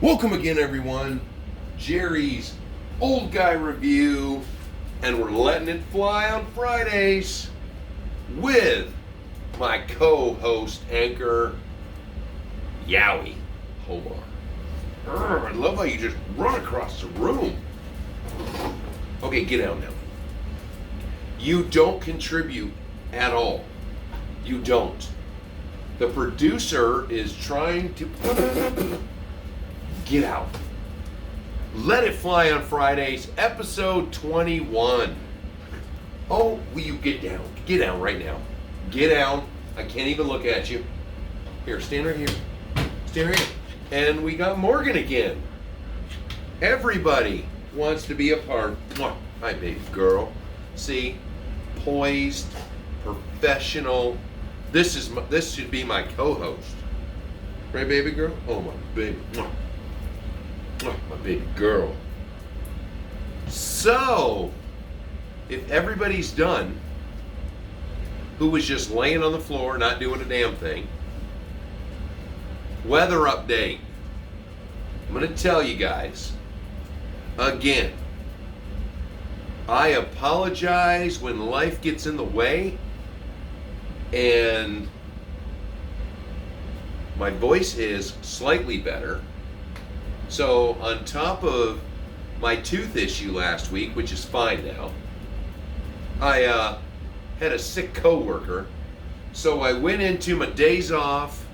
Welcome again, everyone. Jerry's Old Guy Review, and we're letting it fly on Fridays with my co-host anchor, Yowie Hobart. I love how you just run across the room. Okay, get out now. You don't contribute at all. You don't. The producer is trying to get out. Let It Fly on Fridays, episode 21. Oh, will you get down? Get down right now. Get down. I can't even look at you. Here, stand right here. Stand right here. And we got Morgan again. Everybody wants to be a part. Mwah. Hi, baby girl. See, poised, professional. This should be my co-host. Right, baby girl? Oh, my baby. Mwah. Mwah, my baby girl. So, if everybody's done, who was just laying on the floor, not doing a damn thing, weather update. I'm going to tell you guys, again, I apologize when life gets in the way and my voice is slightly better. So on top of my tooth issue last week, which is fine now, I had a sick coworker, so I went into my days off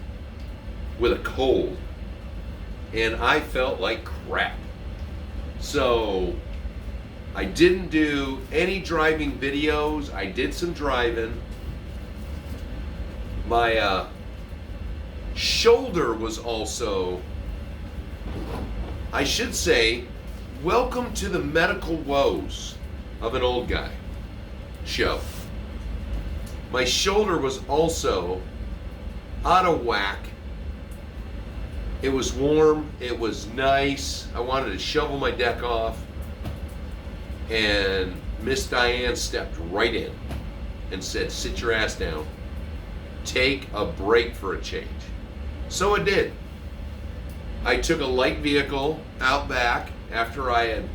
with a cold, and I felt like crap. So I didn't do any driving videos. I did some driving. My shoulder was also, I should say, welcome to the medical woes of an old guy show. My shoulder was also out of whack. It was warm, it was nice. I wanted to shovel my deck off, and Miss Diane stepped right in and said, "Sit your ass down. Take a break for a change." So I did. I took a light vehicle out back after I had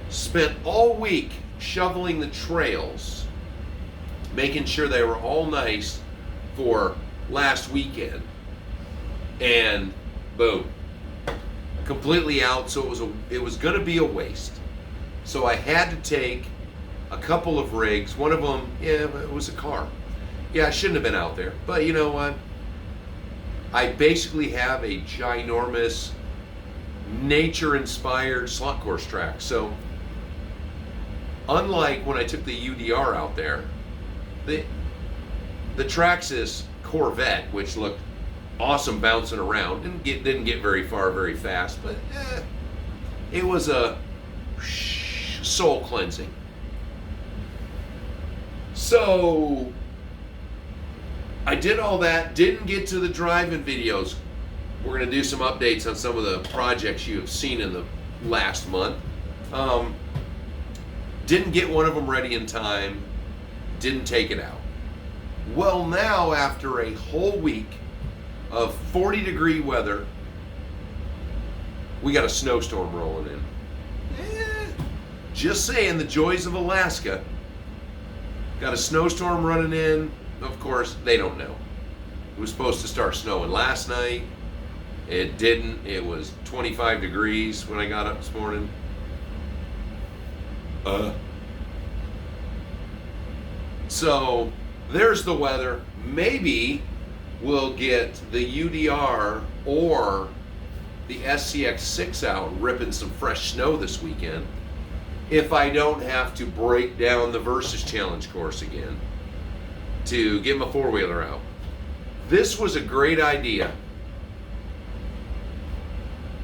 spent all week shoveling the trails, making sure they were all nice for last weekend, and boom, completely out. So it was going to be a waste. So I had to take a couple of rigs. One of them, it was a car. Yeah, I shouldn't have been out there, but you know what? I basically have a ginormous nature-inspired slot course track. So unlike when I took the UDR out there, the Traxxas Corvette, which looked awesome bouncing around, didn't get very far very fast, but it was a soul cleansing. So I did all that, didn't get to the driving videos. We're going to do some updates on some of the projects you have seen in the last month. Didn't get one of them ready in time, didn't take it out. Well, now after a whole week of 40-degree weather, we got a snowstorm rolling in. Just saying, the joys of Alaska. Got a snowstorm running in. Of course, they don't know. It was supposed to start snowing last night. It didn't. It was 25 degrees when I got up this morning. So there's the weather. Maybe we'll get the UDR or the SCX6 out ripping some fresh snow this weekend if I don't have to break down the Versus Challenge course again to get my four-wheeler out. This was a great idea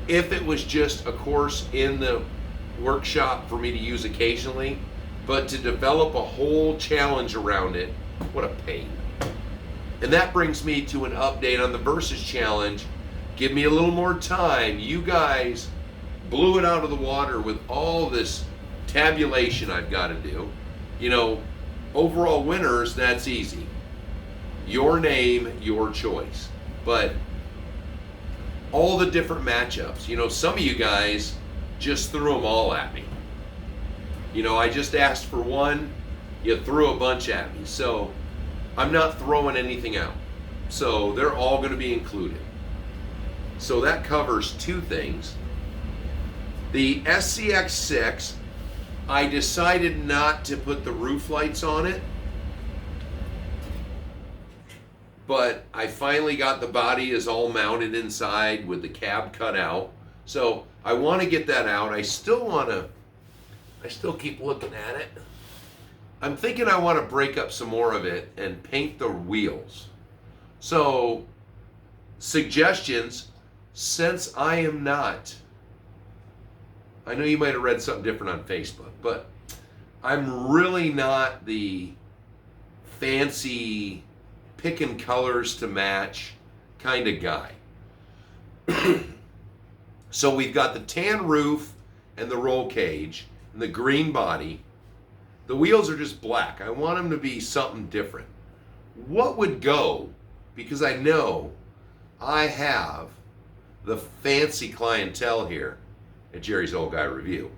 if it was just a course in the workshop for me to use occasionally, but to develop a whole challenge around it, what a pain. And that brings me to an update on the Versus Challenge. Give me a little more time. You guys blew it out of the water with all this tabulation I've got to do. You know, overall winners, that's easy. Your name, your choice. But all the different matchups. You know, some of you guys just threw them all at me. You know, I just asked for one, you threw a bunch at me. So I'm not throwing anything out. So they're all going to be included. So that covers two things. The SCX6, I decided not to put the roof lights on it, but I finally got the body is all mounted inside with the cab cut out. So I want to get that out. I still keep looking at it. I'm thinking I want to break up some more of it and paint the wheels. So suggestions, since I am not, I know you might have read something different on Facebook, but I'm really not the fancy picking colors to match kind of guy. So we've got the tan roof and the roll cage and the green body. The wheels are just black. I want them to be something different. What would go, because I know I have the fancy clientele here at Jerry's Old Guy Review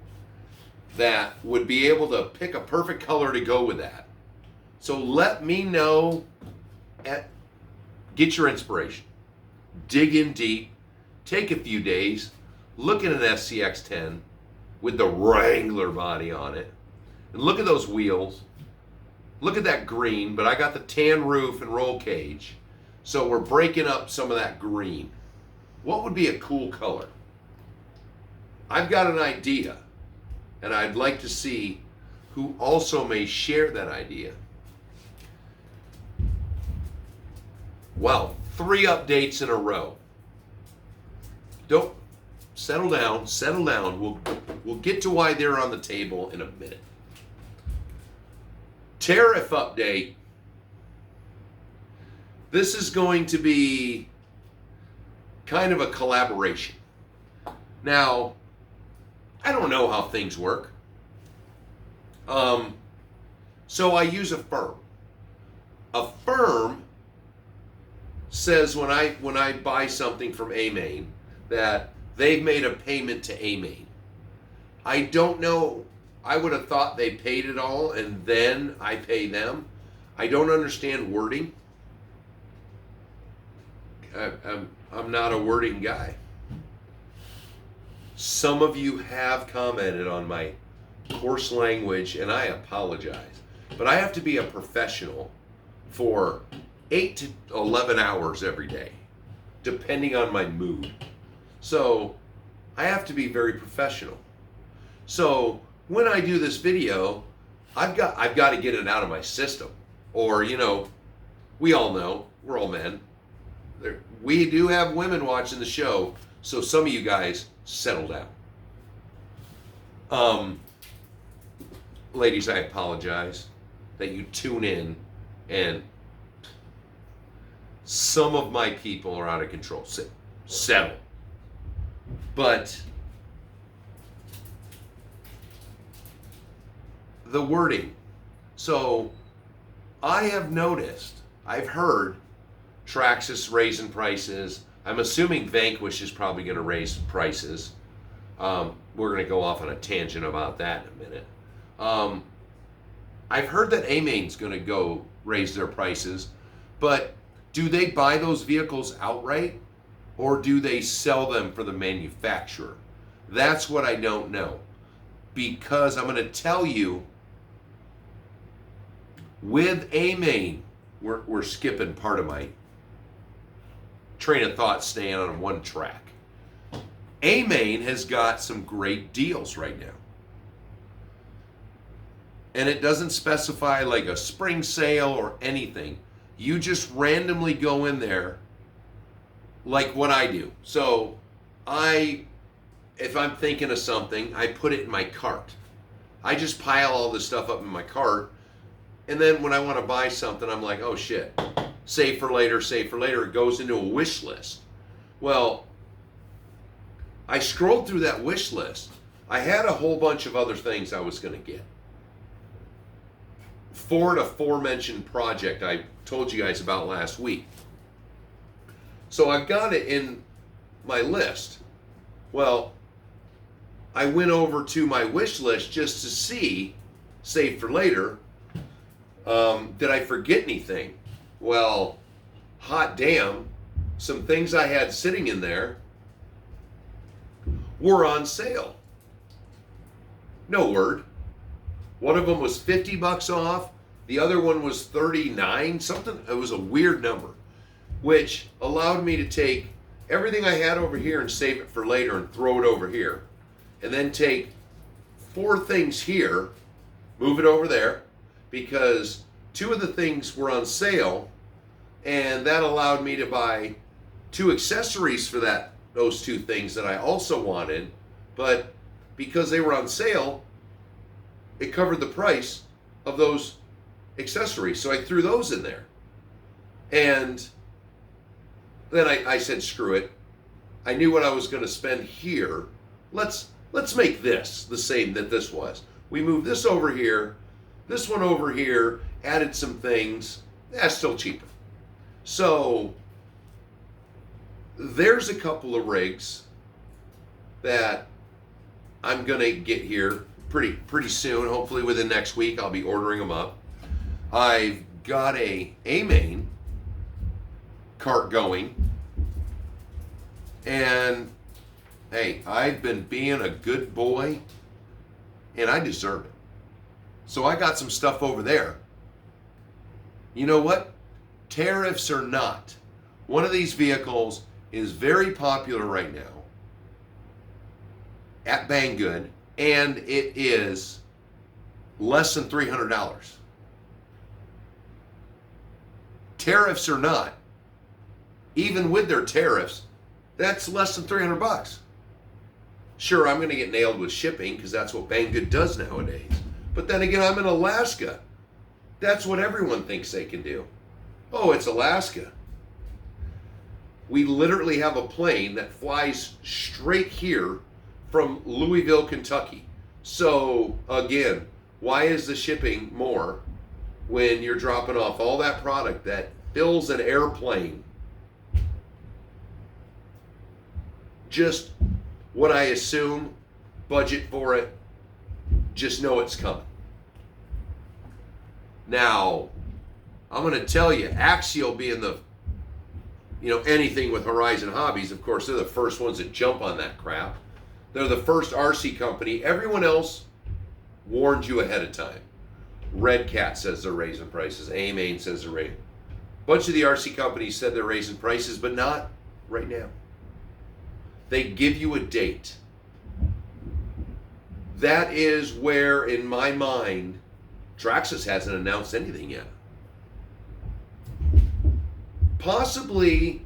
that would be able to pick a perfect color to go with that. So let me know, get your inspiration. Dig in deep, take a few days, look at an SCX10 with the Wrangler body on it, and look at those wheels. Look at that green, but I got the tan roof and roll cage. So we're breaking up some of that green. What would be a cool color? I've got an idea, and I'd like to see who also may share that idea. Well, 3 updates in a row. Don't settle down, settle down. We'll get to why they're on the table in a minute. Tariff update. This is going to be kind of a collaboration. Now, I don't know how things work. So I use a firm. A firm says when I buy something from AMain that they've made a payment to AMain. I don't know. I would have thought they paid it all and then I pay them. I don't understand wording. I'm not a wording guy. Some of you have commented on my coarse language, and I apologize. But I have to be a professional for 8 to 11 hours every day, depending on my mood. So I have to be very professional. So when I do this video, I've got to get it out of my system. Or, you know, we all know, we're all men. We do have women watching the show, so some of you guys settle down. Ladies, I apologize that you tune in and some of my people are out of control. Settle. But the wording. So I have noticed, I've heard Traxxas raising prices. I'm assuming Vanquish is probably going to raise prices. We're going to go off on a tangent about that in a minute. I've heard that AMain's going to go raise their prices, but do they buy those vehicles outright or do they sell them for the manufacturer? That's what I don't know. Because I'm going to tell you, with AMain, we're skipping part of my train of thought, staying on one track. AMain has got some great deals right now. And it doesn't specify like a spring sale or anything. You just randomly go in there like what I do. So if I'm thinking of something, I put it in my cart. I just pile all this stuff up in my cart. And then when I want to buy something, I'm like, oh shit, save for later, save for later. It goes into a wish list. Well, I scrolled through that wish list. I had a whole bunch of other things I was going to get. For an aforementioned project I told you guys about last week. So I've got it in my list. Well, I went over to my wish list just to see, save for later, did I forget anything? Well, hot damn, some things I had sitting in there were on sale. No word. One of them was $50 off. The other one was $39, something. It was a weird number, which allowed me to take everything I had over here and save it for later and throw it over here. And then take 4 things here, move it over there, because 2 of the things were on sale, and that allowed me to buy 2 accessories for those 2 things that I also wanted, but because they were on sale, it covered the price of those accessories. So I threw those in there. And then I said, screw it. I knew what I was going to spend here. Let's make this the same that this was. We moved this over here, this one over here, added some things. That's still cheaper. So there's a couple of rigs that I'm going to get here pretty soon. Hopefully within next week I'll be ordering them up. I've got a main cart going, and hey, I've been being a good boy and I deserve it. So I got some stuff over there. You know what? Tariffs or not, one of these vehicles is very popular right now at Banggood, and it is less than $300. Tariffs or not, even with their tariffs, that's less than $300. Sure, I'm going to get nailed with shipping because that's what Banggood does nowadays. But then again, I'm in Alaska. That's what everyone thinks they can do. Oh, it's Alaska. We literally have a plane that flies straight here from Louisville, Kentucky. So again, why is the shipping more when you're dropping off all that product that fills an airplane? Just what I assume, budget for it, just know it's coming. Now, I'm going to tell you, Axial being the, anything with Horizon Hobbies, of course, they're the first ones that jump on that crap. They're the first RC company. Everyone else warned you ahead of time. Red Cat says they're raising prices. A-Main says they're raising. A bunch of the RC companies said they're raising prices, but not right now. They give you a date. That is where, in my mind, Traxxas hasn't announced anything yet. Possibly,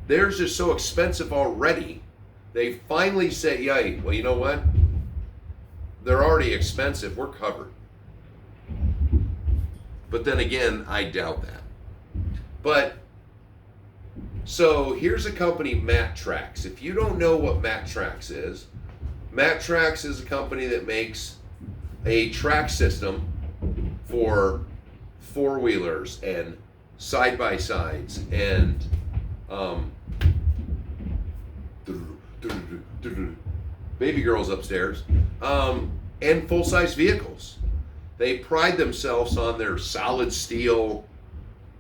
theirs are so expensive already, they finally say, yeah, well, you know what? They're already expensive. We're covered. But then again, I doubt that. But, so here's a company, Mattrax. If you don't know what Mattrax is a company that makes a track system for four-wheelers and side-by-sides and baby girls upstairs, and full-size vehicles. They pride themselves on their solid steel,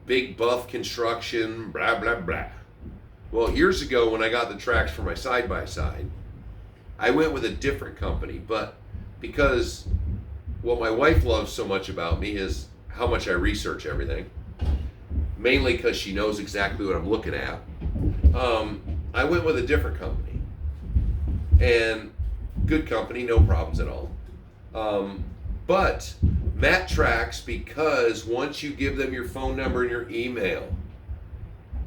big buff construction, blah, blah, blah. Well, years ago when I got the tracks for my side-by-side, I went with a different company, but because what my wife loves so much about me is how much I research everything, mainly because she knows exactly what I'm looking at, I went with a different company. And good company, no problems at all. But Mattrax, because once you give them your phone number and your email,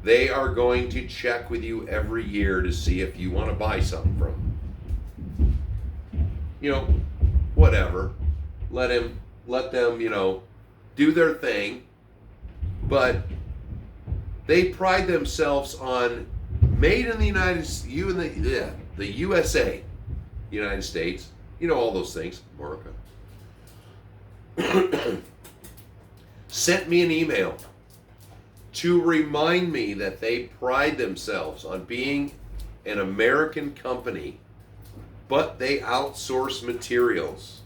they are going to check with you every year to see if you want to buy something from them. Whatever. Let them, do their thing. But they pride themselves on made in the the USA, United States, all those things, America. Sent me an email to remind me that they pride themselves on being an American company, but they outsource materials.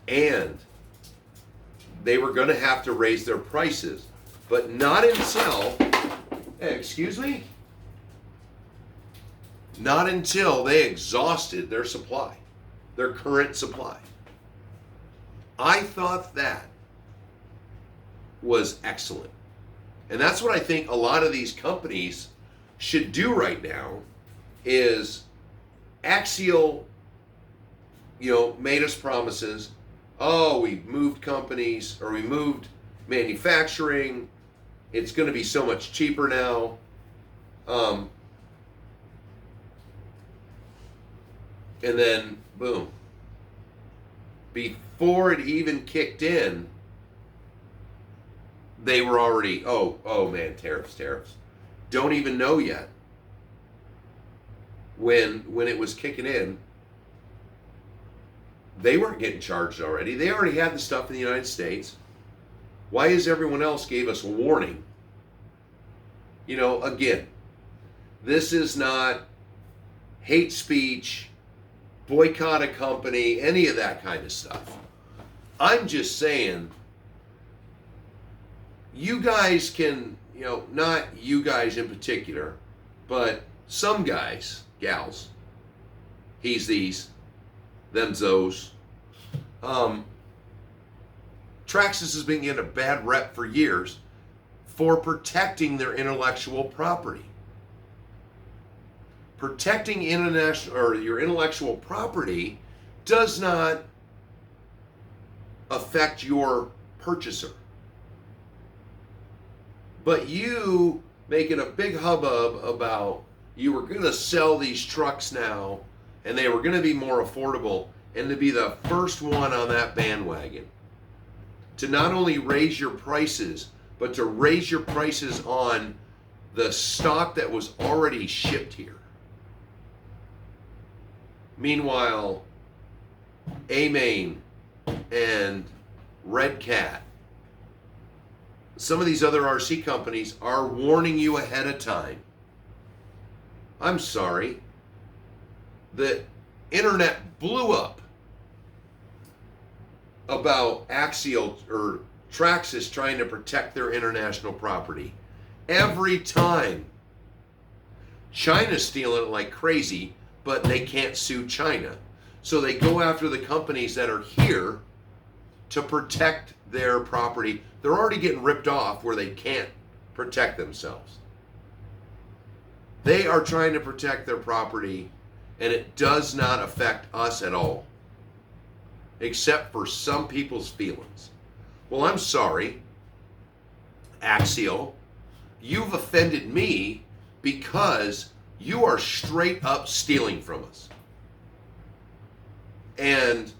And they were going to have to raise their prices, but not until, excuse me, not until they exhausted their supply, their current supply. I thought that was excellent. And that's what I think a lot of these companies should do right now is Axial, made us promises. Oh, we moved companies or we moved manufacturing. It's going to be so much cheaper now. And then, boom. Before it even kicked in, they were already, oh man, tariffs. Don't even know yet. When it was kicking in, they weren't getting charged already. They already had the stuff in the United States. Why is everyone else gave us a warning? Again, this is not hate speech, boycott a company, any of that kind of stuff. I'm just saying, you guys can, not you guys in particular, but some guys, gals, he's these, them's those. Traxxas has been getting a bad rep for years for protecting their intellectual property. Protecting your intellectual property does not affect your purchaser. But you making a big hubbub about you were going to sell these trucks now and they were going to be more affordable, and to be the first one on that bandwagon to not only raise your prices, but to raise your prices on the stock that was already shipped here. Meanwhile, A-Main and Red Cat, some of these other RC companies are warning you ahead of time. I'm sorry. The internet blew up about Axial or Traxxas trying to protect their international property. Every time. China's stealing it like crazy, but they can't sue China. So they go after the companies that are here to protect their property. They're already getting ripped off where they can't protect themselves. They are trying to protect their property, and it does not affect us at all, except for some people's feelings. Well, I'm sorry, Axial, you've offended me because you are straight up stealing from us. And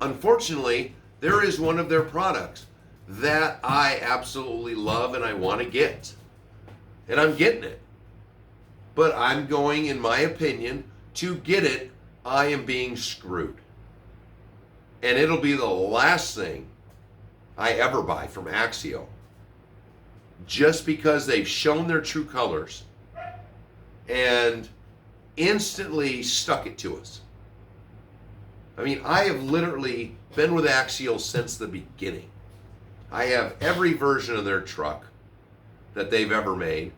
unfortunately, there is one of their products that I absolutely love and I want to get. And I'm getting it. But I'm going, in my opinion, to get it, I am being screwed. And it'll be the last thing I ever buy from Axial. Just because they've shown their true colors and instantly stuck it to us. I mean, I have literally been with Axial since the beginning. I have every version of their truck that they've ever made,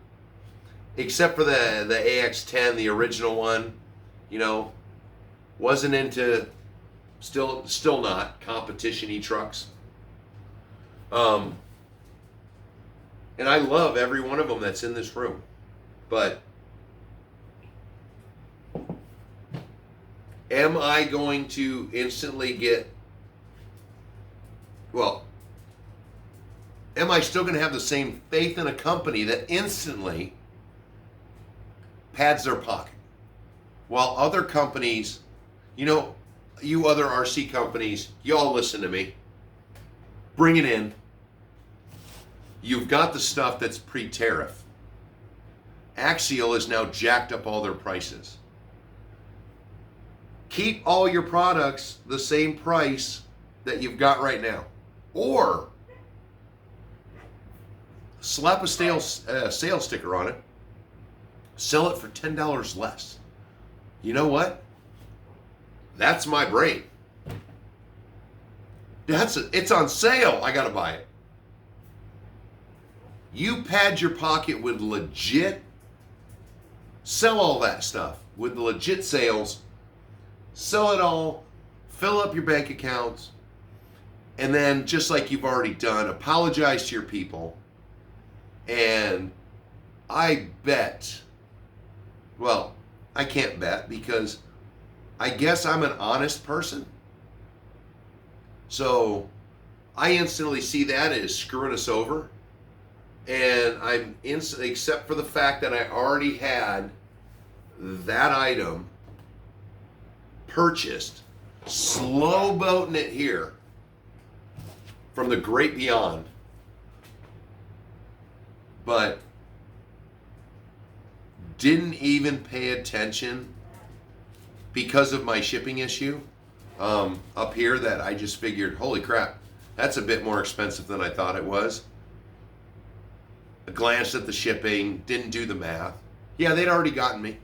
except for the AX10, the original one. Wasn't into, still not competition-y trucks. And I love every one of them that's in this room, but am I going to instantly am I still going to have the same faith in a company that instantly pads their pocket? While other companies, you other RC companies, y'all listen to me. Bring it in. You've got the stuff that's pre-tariff. Axial has now jacked up all their prices. Keep all your products the same price that you've got right now. Or slap a sales sticker on it. Sell it for $10 less. You know what? That's my brain. It's on sale. I gotta buy it. You pad your pocket with legit, sell all that stuff with the legit sales, sell it all, fill up your bank accounts, and then just like you've already done, apologize to your people. And I bet, well, I can't bet because I guess I'm an honest person. So I instantly see that as screwing us over. And I'm instantly, except for the fact that I already had that item purchased, slow boating it here from the great beyond. But didn't even pay attention because of my shipping issue up here, that I just figured, holy crap, that's a bit more expensive than I thought it was. I glanced at the shipping, didn't do the math. Yeah, they'd already gotten me,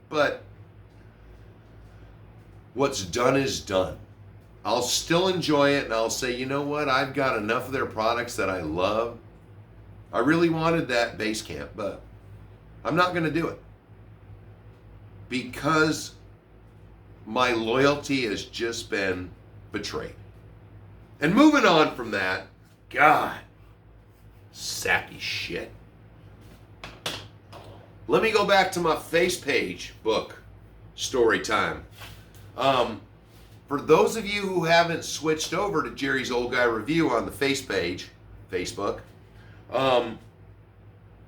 but what's done is done. I'll still enjoy it, and I'll say, you know what, I've got enough of their products that I love. I really wanted that base camp, but I'm not going to do it because my loyalty has just been betrayed. And moving on from that, God, sappy shit. Let me go back to my face page book story time. For those of you who haven't switched over to Jerry's Old Guy Review on the face page, Facebook,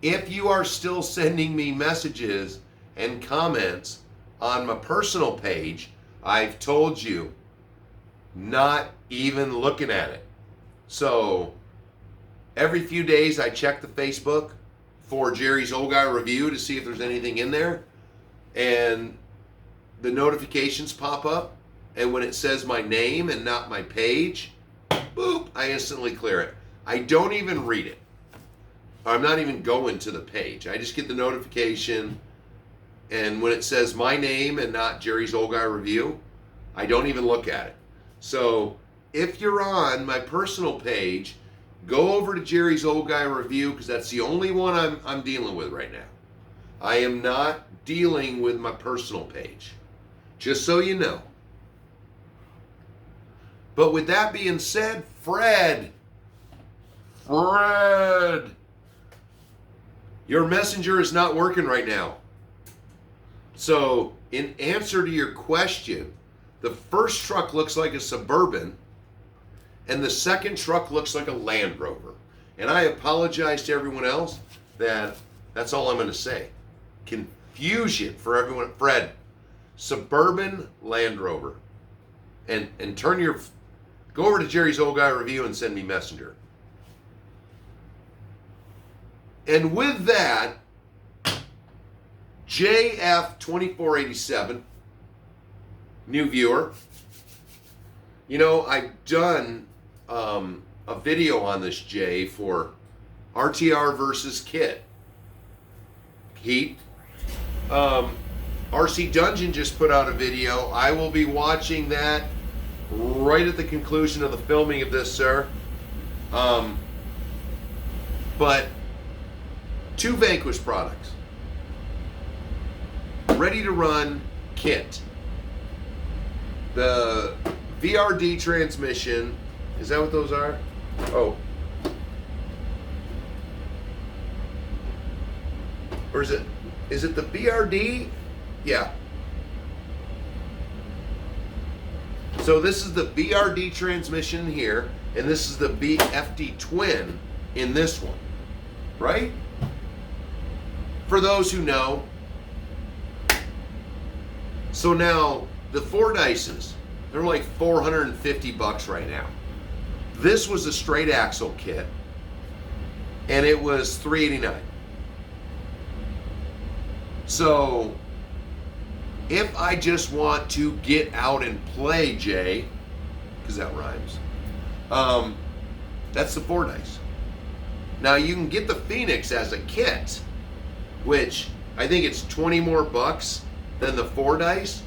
if you are still sending me messages and comments on my personal page, I've told you, not even looking at it. So every few days I check the Facebook for Jerry's Old Guy Review to see if there's anything in there, and the notifications pop up, and when it says my name and not my page, boop, I instantly clear it. I don't even read it. I'm not even going to the page. I just get the notification, and when it says my name and not Jerry's Old Guy Review, I don't even look at it. So if you're on my personal page, go over to Jerry's Old Guy Review, because that's the only one I'm dealing with right now. I am not dealing with my personal page, just so you know. But with that being said, Fred, your messenger is not working right now. So in answer to your question, the first truck looks like a Suburban, and the second truck looks like a Land Rover. And I apologize to everyone else that's all I'm going to say. Confusion for everyone. Fred, Suburban, Land Rover. And go over to Jerry's Old Guy Review and send me messenger. And with that, JF2487, new viewer. You know, I've done a video on this J for RTR versus Kit. Heat. RC Dungeon just put out a video. I will be watching that right at the conclusion of the filming of this, sir. But 2 Vanquish products. Ready to run kit. The VRD transmission. Is that what those are? Oh. Or is it the VRD? Yeah. So this is the VRD transmission here, and this is the BFD twin in this one, right? For those who know. So now the Fordyces, they're like $450 right now. This was a straight axle kit, and it was $389. So if I just want to get out and play, Jay, because that rhymes, that's the Fordyce. Now you can get the Phoenix as a kit, which I think it's 20 more bucks than the Fordyce.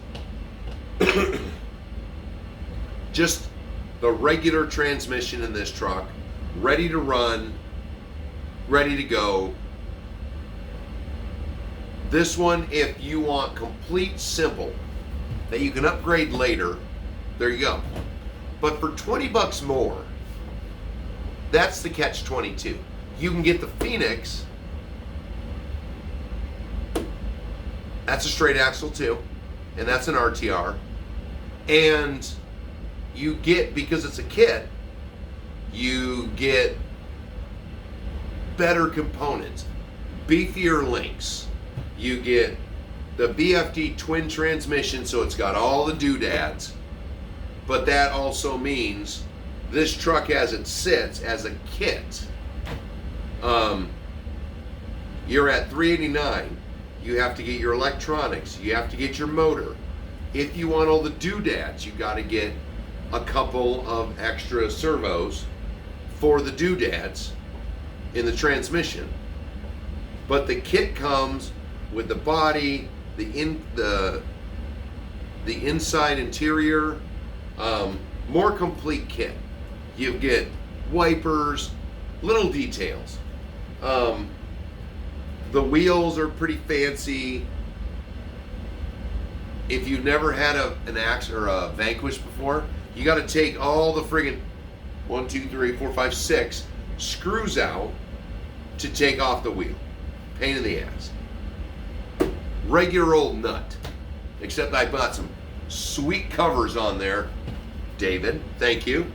Just the regular transmission in this truck, ready to run, ready to go. This one, if you want complete simple, that you can upgrade later, there you go. But for 20 bucks more, that's the catch-22. You can get the Phoenix. That's a straight axle too, and that's an RTR. And you get, because it's a kit, you get better components, beefier links. You get the BFD twin transmission, so it's got all the doodads. But that also means this truck, as it sits as a kit, you're at $389. You have to get your electronics. You have to get your motor. If you want all the doodads, you got to get a couple of extra servos for the doodads in the transmission. But the kit comes with the body, the inside interior, more complete kit. You get wipers, little details. The wheels are pretty fancy. If you've never had an Axe or a Vanquish before, you got to take all the friggin' 1, 2, 3, 4, 5, 6 screws out to take off the wheel. Pain in the ass. Regular old nut. Except I bought some sweet covers on there. David, thank you.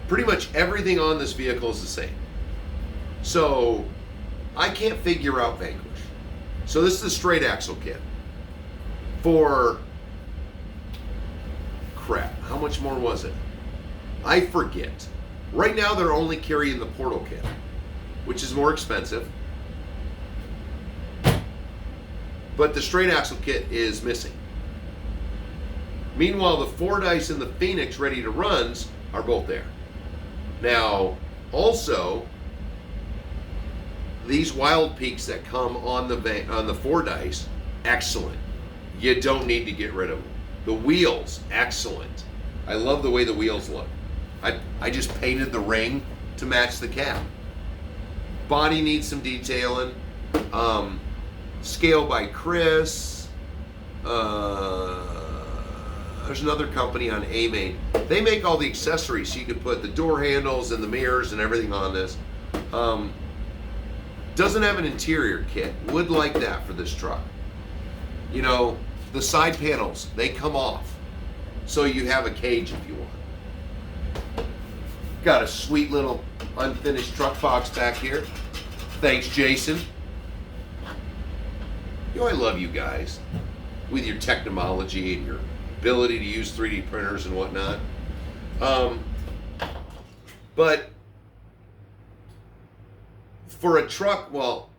Pretty much everything on this vehicle is the same. So I can't figure out Vanquish. So this is the straight axle kit. For crap, how much more was it? I forget. Right now they're only carrying the Portal kit, which is more expensive. But the straight axle kit is missing. Meanwhile, the Fordyce and the Phoenix ready to runs are both there. Now, also, these Wild Peaks that come on the Fordyce, excellent. You don't need to get rid of them. The wheels, excellent. I love the way the wheels look. I just painted the ring to match the cab. Body needs some detailing. Scale by Chris. There's another company on A-Main. They make all the accessories, so you can put the door handles and the mirrors and everything on this. Doesn't have an interior kit. Would like that for this truck. You know, the side panels, they come off. So you have a cage if you want. Got a sweet little unfinished truck box back here. Thanks, Jason. You know, I love you guys with your technology and your ability to use 3D printers and whatnot. But for a truck, well,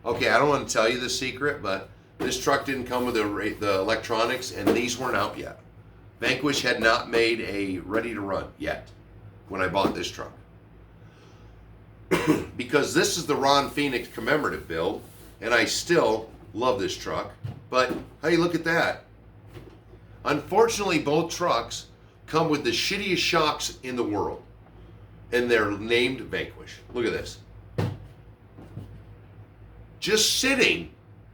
okay, I don't want to tell you the secret, but this truck didn't come with the electronics, and these weren't out yet. Vanquish had not made a ready to run yet when I bought this truck. Because this is the Ron Phoenix commemorative build, and I still love this truck. But hey, look at that. Unfortunately, both trucks come with the shittiest shocks in the world, and they're named Vanquish. Look at this. Just sitting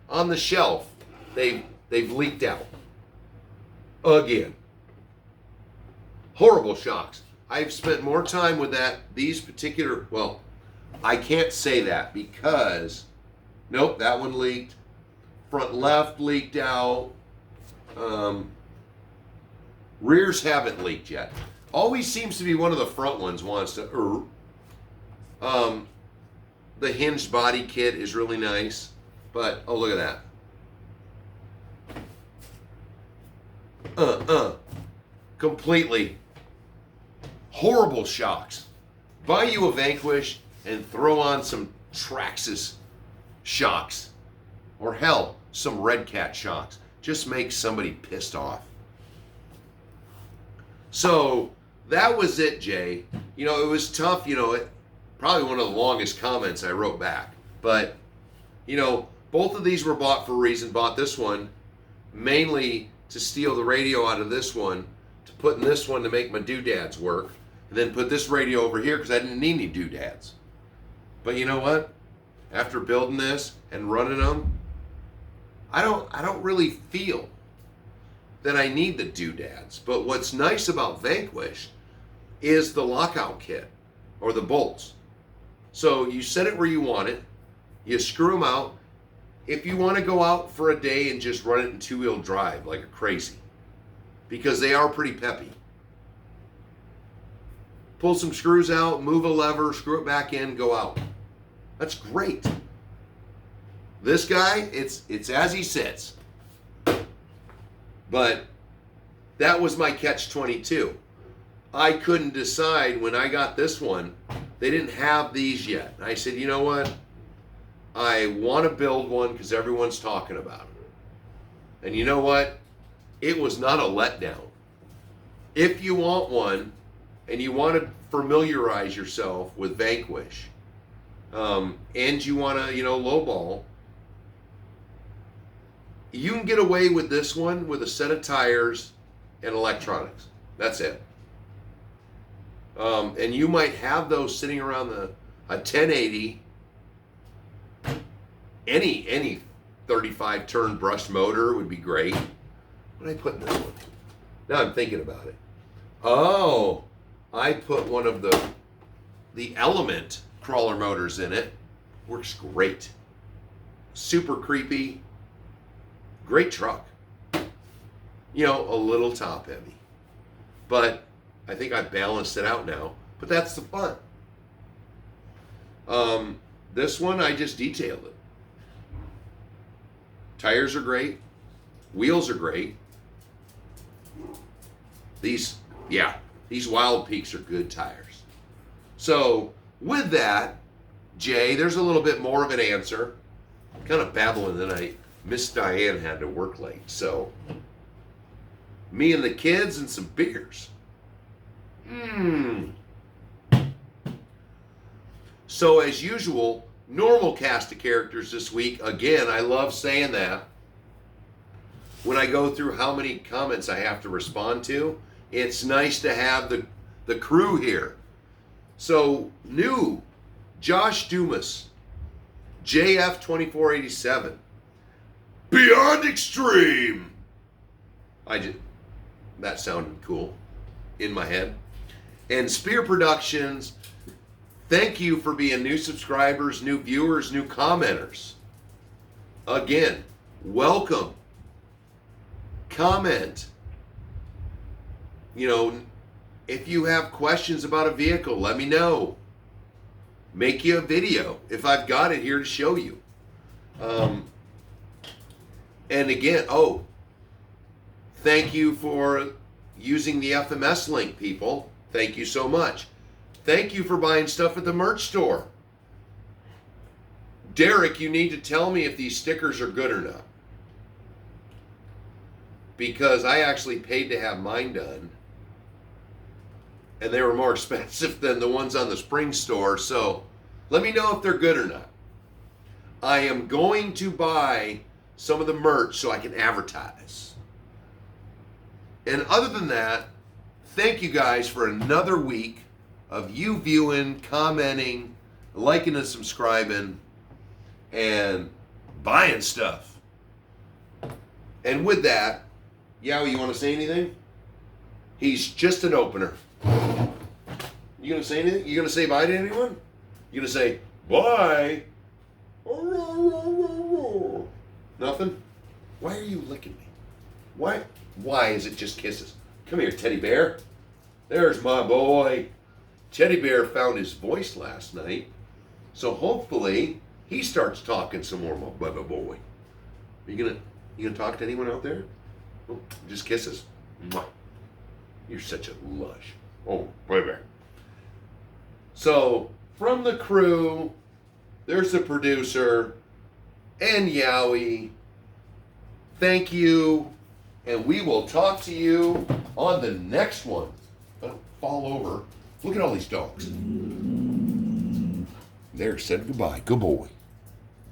on the shelf, they've leaked out. Again. Horrible shocks. I've spent more time with these particular, well, I can't say that because, nope, that one leaked. Front left leaked out. Rears haven't leaked yet. Always seems to be one of the front ones wants to. The hinged body kit is really nice, but oh, look at that. Completely horrible shocks. Buy you a Vanquish and throw on some Traxxas shocks, or hell, some Red Cat shocks. Just make somebody pissed off. So that was it, Jay. You know, it was tough. You know, probably one of the longest comments I wrote back. But, you know, both of these were bought for a reason. Bought this one mainly to steal the radio out of this one, to put in this one to make my doodads work, and then put this radio over here because I didn't need any doodads. But you know what? After building this and running them, I don't really feel that I need the doodads. But what's nice about Vanquish is the lockout kit or the bolts. So you set it where you want it, you screw them out. If you want to go out for a day and just run it in two-wheel drive like a crazy, because they are pretty peppy. Pull some screws out, move a lever, screw it back in, go out. That's great. This guy, it's as he sits. But that was my catch-22. I couldn't decide when I got this one. They didn't have these yet. And I said, you know what? I want to build one because everyone's talking about it. And you know what? It was not a letdown. If you want one and you want to familiarize yourself with Vanquish, and you want to, lowball, you can get away with this one with a set of tires and electronics. That's it. And you might have those sitting around a 1080, any 35 turn brushed motor would be great. What did I put in this one? Now I'm thinking about it. Oh, I put one of the Element crawler motors in it. Works great. Super creepy. Great truck. A little top heavy. But I think I balanced it out now. But that's the fun. This one, I just detailed it. Tires are great. Wheels are great. These Wild Peaks are good tires. So with that, Jay, there's a little bit more of an answer. I'm kind of babbling tonight. Miss Diane had to work late. So me and the kids and some beers. So as usual, normal cast of characters this week. Again, I love saying that. When I go through how many comments I have to respond to, it's nice to have the crew here. So new, Josh Dumas, JF2487, Beyond Extreme. That sounded cool in my head. And Spear Productions, thank you for being new subscribers, new viewers, new commenters. Again, welcome. Comment. If you have questions about a vehicle, let me know. Make you a video if I've got it here to show you. And again, thank you for using the FMS link, people. Thank you so much. Thank you for buying stuff at the merch store. Derek, you need to tell me if these stickers are good or not. Because I actually paid to have mine done. And they were more expensive than the ones on the Spring store. So let me know if they're good or not. I am going to buy some of the merch so I can advertise. And other than that, thank you guys for another week of you viewing, commenting, liking and subscribing, and buying stuff. And with that, Yowie, you want to say anything? He's just an opener. You going to say anything? You going to say bye to anyone? You going to say bye? Nothing? Why are you licking me? Why is it just kisses? Come here, teddy bear. There's my boy. Teddy bear found his voice last night. So hopefully he starts talking some more, my baby boy. You gonna talk to anyone out there? Oh, just kisses. Mwah. You're such a lush. Oh, baby. So, from the crew, there's the producer, and Yowie. Thank you, and we will talk to you on the next one. Don't fall over. Look at all these dogs. There, said goodbye. Good boy.